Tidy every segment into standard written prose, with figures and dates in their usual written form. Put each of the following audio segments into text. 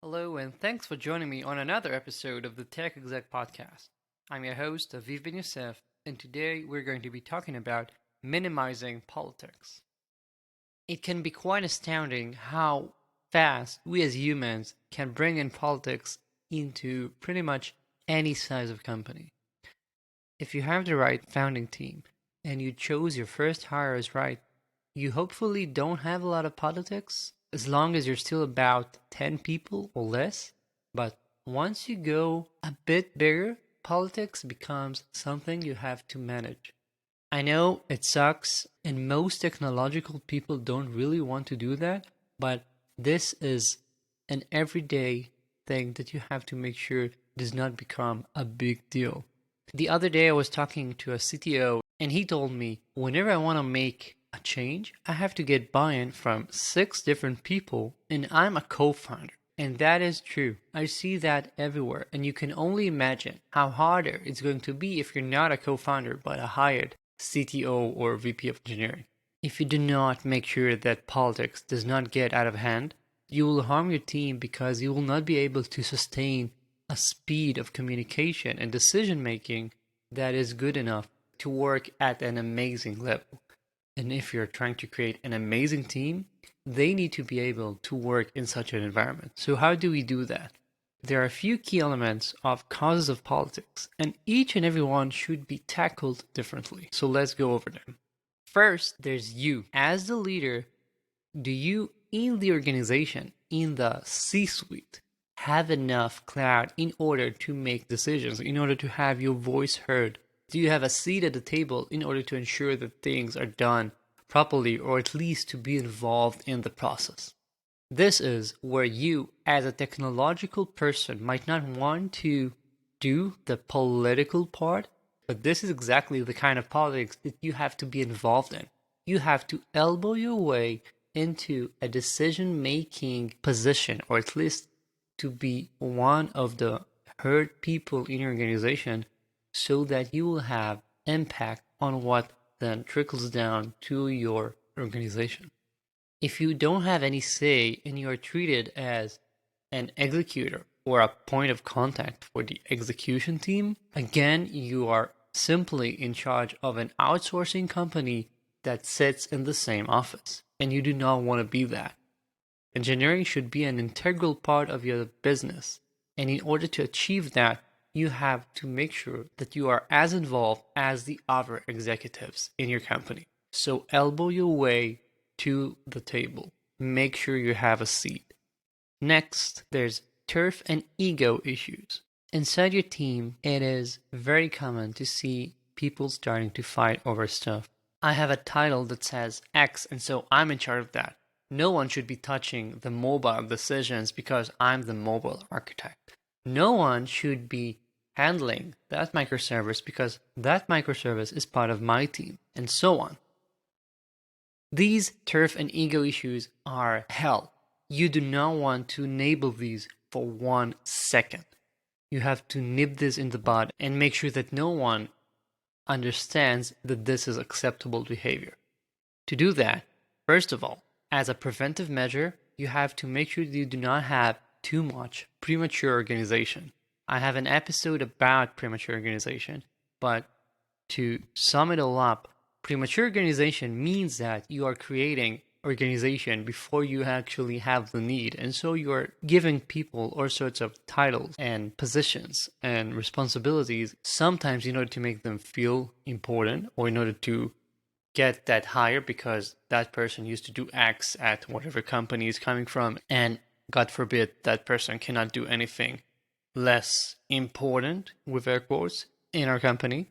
Hello, and thanks for joining me on another episode of the Tech Exec podcast. I'm your host, Aviv Ben-Yosef, and today we're going to be talking about minimizing politics. It can be quite astounding how fast we as humans can bring in politics into pretty much any size of company. If you have the right founding team and you chose your first hires right, you hopefully don't have a lot of politics as long as you're still about 10 people or less. But once you go a bit bigger, politics becomes something you have to manage. I know it sucks, and most technological people don't really want to do that, but this is an everyday thing that you have to make sure does not become a big deal. The other day, I was talking to a CTO, and he told me whenever I want to make a change, I have to get buy in from 6 different people, and I'm a co founder. And that is true. I see that everywhere, and you can only imagine how harder it's going to be if you're not a co founder but a hired CTO or VP of engineering. If you do not make sure that politics does not get out of hand, you will harm your team because you will not be able to sustain a speed of communication and decision making that is good enough to work at an amazing level. And if you're trying to create an amazing team, they need to be able to work in such an environment. So how do we do that? There are a few key elements of causes of politics, and each and every one should be tackled differently. So let's go over them. First, there's you. As the leader, do you in the organization, in the C-suite, have enough clout in order to make decisions, in order to have your voice heard? Do you have a seat at the table in order to ensure that things are done properly, or at least to be involved in the process? This is where you, as a technological person, might not want to do the political part, but this is exactly the kind of politics that you have to be involved in. You have to elbow your way into a decision-making position, or at least to be one of the heard people in your organization, so that you will have impact on what then trickles down to your organization. If you don't have any say and you are treated as an executor or a point of contact for the execution team, again, you are simply in charge of an outsourcing company that sits in the same office, and you do not want to be that. Engineering should be an integral part of your business, and in order to achieve that, you have to make sure that you are as involved as the other executives in your company. So elbow your way to the table. Make sure you have a seat. Next, there's turf and ego issues. Inside your team, it is very common to see people starting to fight over stuff. I have a title that says X, and so I'm in charge of that. No one should be touching the mobile decisions because I'm the mobile architect. No one should be handling that microservice because that microservice is part of my team, and so on. These turf and ego issues are hell. You do not want to enable these for 1 second. You have to nip this in the bud and make sure that no one understands that this is acceptable behavior. To do that, first of all, as a preventive measure, you have to make sure that you do not have too much premature organization. I have an episode about premature organization, but to sum it all up, premature organization means that you are creating organization before you actually have the need. And so you're giving people all sorts of titles and positions and responsibilities, sometimes in order to make them feel important or in order to get that higher because that person used to do X at whatever company is coming from. And God forbid that person cannot do anything less important, with air quotes, in our company.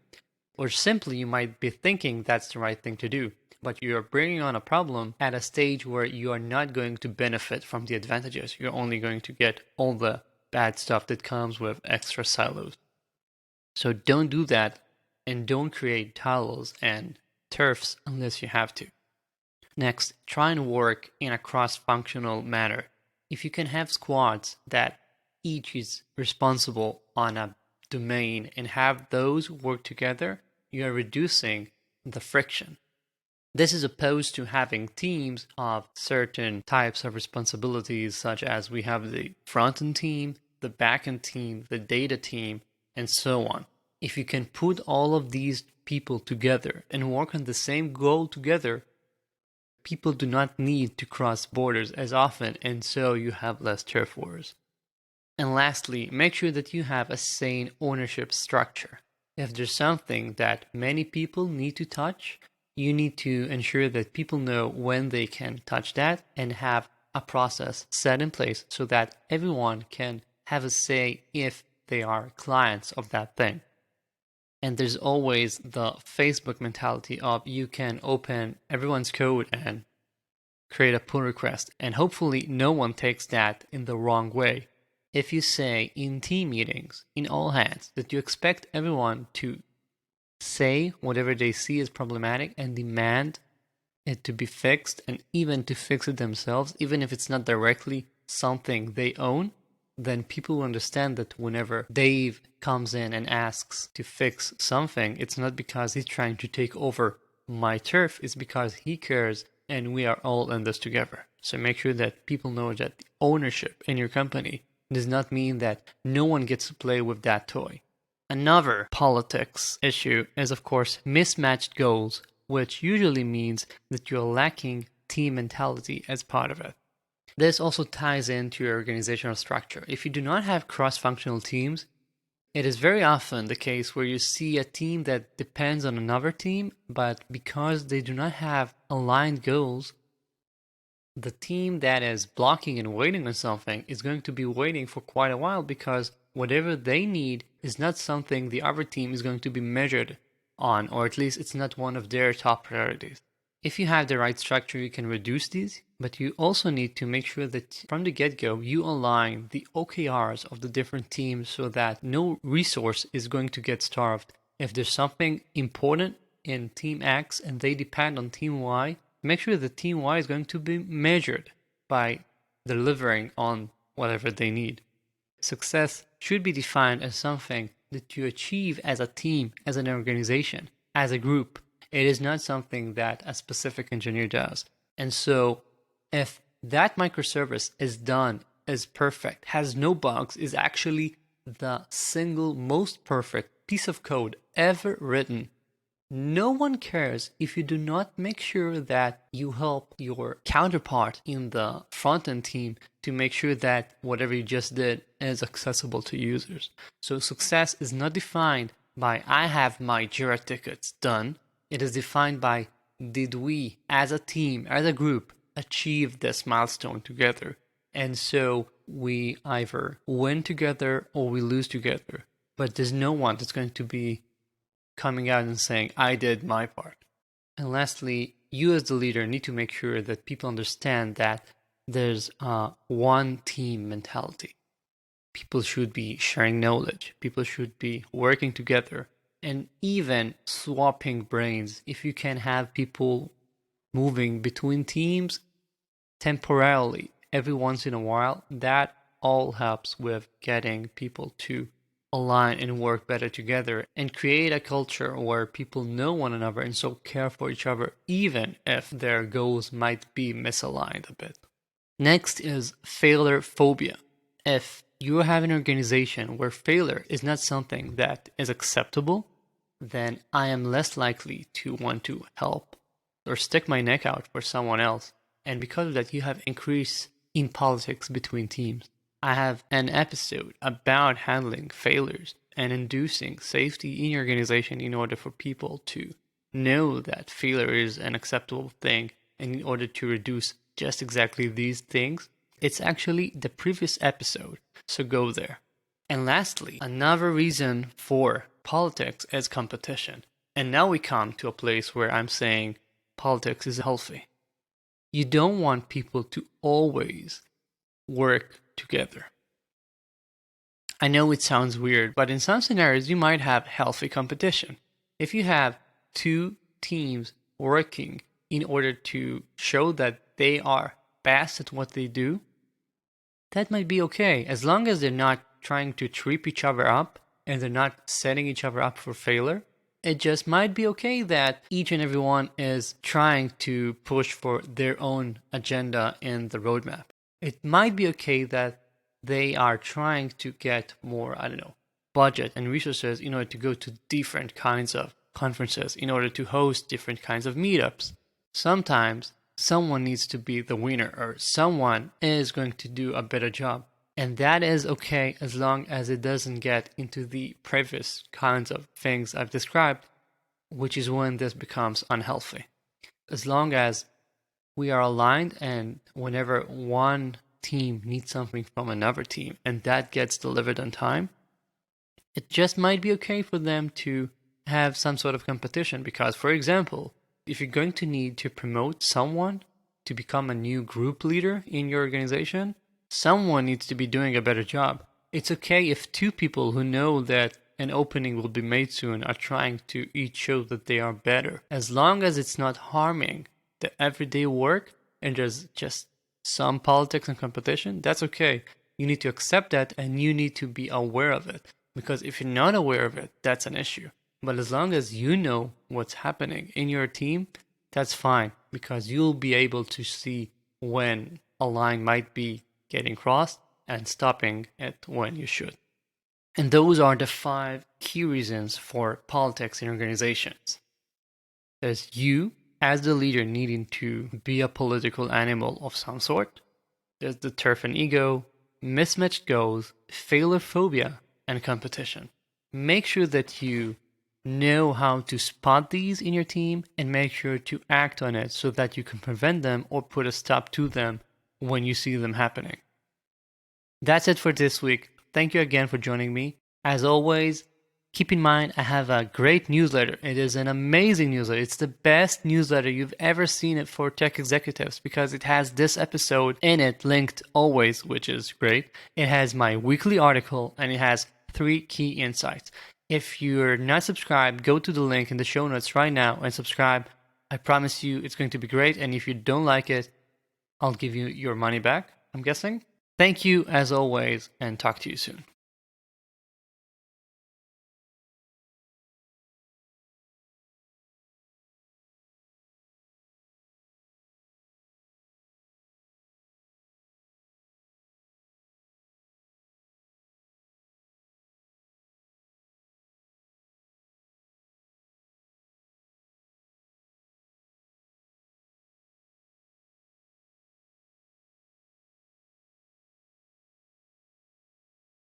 Or simply you might be thinking that's the right thing to do, but you're bringing on a problem at a stage where you are not going to benefit from the advantages. You're only going to get all the bad stuff that comes with extra silos. So don't do that, and don't create tiles and turfs unless you have to. Next, try and work in a cross-functional manner. If you can have squads that each is responsible on a domain and have those work together, you are reducing the friction. This is opposed to having teams of certain types of responsibilities, such as we have the front-end team, the back-end team, the data team, and so on. If you can put all of these people together and work on the same goal together, people do not need to cross borders as often, and so you have less turf wars. And lastly, make sure that you have a sane ownership structure. If there's something that many people need to touch, you need to ensure that people know when they can touch that and have a process set in place so that everyone can have a say if they are clients of that thing. And there's always the Facebook mentality of you can open everyone's code and create a pull request, and hopefully no one takes that in the wrong way. If you say in team meetings, in all hands, that you expect everyone to say whatever they see is problematic and demand it to be fixed, and even to fix it themselves, even if it's not directly something they own, then people will understand that whenever Dave comes in and asks to fix something, it's not because he's trying to take over my turf, it's because he cares and we are all in this together. So make sure that people know that the ownership in your company does not mean that no one gets to play with that toy. Another politics issue is, of course, mismatched goals, which usually means that you're lacking team mentality as part of it. This also ties into your organizational structure. If you do not have cross-functional teams, it is very often the case where you see a team that depends on another team, but because they do not have aligned goals, the team that is blocking and waiting on something is going to be waiting for quite a while, because whatever they need is not something the other team is going to be measured on, or at least it's not one of their top priorities. If you have the right structure, you can reduce these, but you also need to make sure that from the get-go, you align the OKRs of the different teams so that no resource is going to get starved. If there's something important in Team X and they depend on Team Y, make sure that Team Y is going to be measured by delivering on whatever they need. Success should be defined as something that you achieve as a team, as an organization, as a group. It is not something that a specific engineer does. And so if that microservice is done, is perfect, has no bugs, is actually the single most perfect piece of code ever written, no one cares if you do not make sure that you help your counterpart in the front-end team to make sure that whatever you just did is accessible to users. So success is not defined by I have my Jira tickets done. It is defined by did we, as a team, as a group, achieve this milestone together. And so we either win together or we lose together. But there's no one that's going to be coming out and saying, I did my part. And lastly, you as the leader need to make sure that people understand that there's a one team mentality. People should be sharing knowledge. People should be working together and even swapping brains. If you can have people moving between teams temporarily every once in a while, that all helps with getting people to align and work better together and create a culture where people know one another and so care for each other, even if their goals might be misaligned a bit. Next is failure phobia. If you have an organization where failure is not something that is acceptable, then I am less likely to want to help or stick my neck out for someone else. And because of that, you have increase in politics between teams. I have an episode about handling failures and inducing safety in your organization in order for people to know that failure is an acceptable thing, and in order to reduce just exactly these things. It's actually the previous episode, so go there. And lastly, another reason for politics is competition. And now we come to a place where I'm saying politics is healthy. You don't want people to always work together. I know it sounds weird, but in some scenarios you might have healthy competition. If you have two teams working in order to show that they are best at what they do, that might be okay, as long as they're not trying to trip each other up and they're not setting each other up for failure. It just might be okay that each and everyone is trying to push for their own agenda in the roadmap. It might be okay that they are trying to get more, I don't know, budget and resources in order to go to different kinds of conferences, in order to host different kinds of meetups. Sometimes someone needs to be the winner, or someone is going to do a better job. And that is okay as long as it doesn't get into the previous kinds of things I've described, which is when this becomes unhealthy. As long as we are aligned, and whenever one team needs something from another team and that gets delivered on time, it just might be okay for them to have some sort of competition. Because, for example, if you're going to need to promote someone to become a new group leader in your organization, someone needs to be doing a better job. It's okay if two people who know that an opening will be made soon are trying to each show that they are better. As long as it's not harming the everyday work and there's just some politics and competition, that's okay. You need to accept that and you need to be aware of it. Because if you're not aware of it, that's an issue. But as long as you know what's happening in your team, that's fine. Because you'll be able to see when a line might be getting crossed and stopping it when you should. And those are the 5 key reasons for politics in organizations. There's you as the leader needing to be a political animal of some sort. There's the turf and ego, mismatched goals, failure phobia, and competition. Make sure that you know how to spot these in your team and make sure to act on it so that you can prevent them or put a stop to them when you see them happening. That's it for this week. Thank you again for joining me. As always, keep in mind I have a great newsletter. It is an amazing newsletter. It's the best newsletter you've ever seen it for tech executives because it has this episode in it linked always, which is great. It has my weekly article and it has 3 key insights. If you're not subscribed, go to the link in the show notes right now and subscribe. I promise you it's going to be great. And if you don't like it, I'll give you your money back, I'm guessing. Thank you as always, and talk to you soon.